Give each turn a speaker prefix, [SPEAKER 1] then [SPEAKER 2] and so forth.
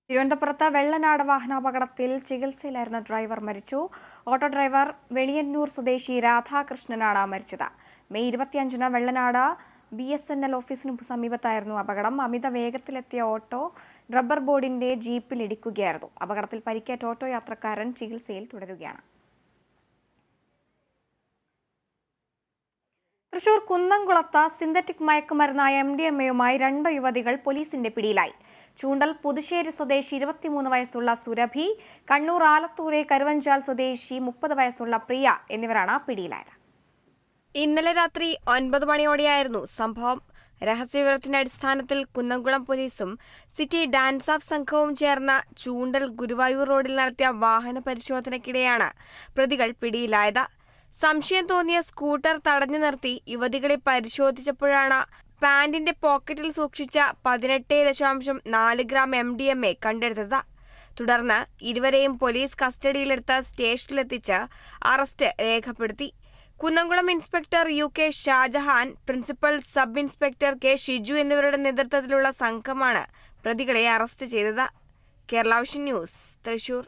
[SPEAKER 1] തിരുവനന്തപുരത്ത് വെള്ളനാട് വാഹനാപകടത്തിൽ ചികിത്സയിലായിരുന്ന ഡ്രൈവർ മരിച്ചു. ഓട്ടോ ഡ്രൈവർ വെളിയന്നൂർ സ്വദേശി രാധാകൃഷ്ണനാണ് മരിച്ചത്. മെയ് 25-ന് വെള്ളനാട് BSNL ഓഫീസിന് സമീപത്തായിരുന്നു അപകടം. അമിത വേഗത്തിലെത്തിയ ഓട്ടോ റബ്ബർ ബോർഡിന്റെ ജീപ്പിൽ ഇടിക്കുകയായിരുന്നു. അപകടത്തിൽ പരിക്കേറ്റ ഓട്ടോ യാത്രക്കാരൻ ചികിത്സയിൽ തുടരുകയാണ്. തൃശൂർ കുന്നംകുളത്ത് സിന്തറ്റിക് മയക്കുമരുന്നായ MDMA-യുമായി 2 യുവതികൾ പോലീസിന്റെ പിടിയിലായി. ചൂണ്ടൽ പുതുശ്ശേരി സ്വദേശി 23 വയസ്സുള്ള സുരഭി, കണ്ണൂർ ആലത്തൂരെ കരുവഞ്ചാൽ സ്വദേശി 30 വയസ്സുള്ള പ്രിയ എന്നിവരാണ് പിടിയിലായത്. ഇന്നലെ രാത്രി 9 മണിയോടെയായിരുന്നു സംഭവം. രഹസ്യവിവരത്തിന്റെ അടിസ്ഥാനത്തിൽ കുന്നംകുളം പോലീസും സിറ്റി ഡാൻസ് ഓഫ് സംഘവും ചേർന്ന് ചൂണ്ടൽ ഗുരുവായൂർ റോഡിൽ നടത്തിയ വാഹന പരിശോധനയ്ക്കിടെയാണ് പ്രതികൾ പിടിയിലായത്. സംശയം തോന്നിയ സ്കൂട്ടർ തടഞ്ഞു നിർത്തി യുവതികളെ പരിശോധിച്ചപ്പോഴാണ് പാന്റിന്റെ പോക്കറ്റിൽ സൂക്ഷിച്ച 18.4 ഗ്രാം MDMA കണ്ടെടുത്തത്. തുടർന്ന് ഇരുവരെയും പോലീസ് കസ്റ്റഡിയിലെടുത്ത് സ്റ്റേഷനിലെത്തിച്ച് അറസ്റ്റ് രേഖപ്പെടുത്തി. Kunnamkulam inspector UK Shajahan, principal sub inspector K Shiju എന്നിവരുടെ നേതൃത്വത്തിലുള്ള സംഘമാണ് പ്രതികളെ അറസ്റ്റ് ചെയ്തത്. Kerala vision news, Thrissur.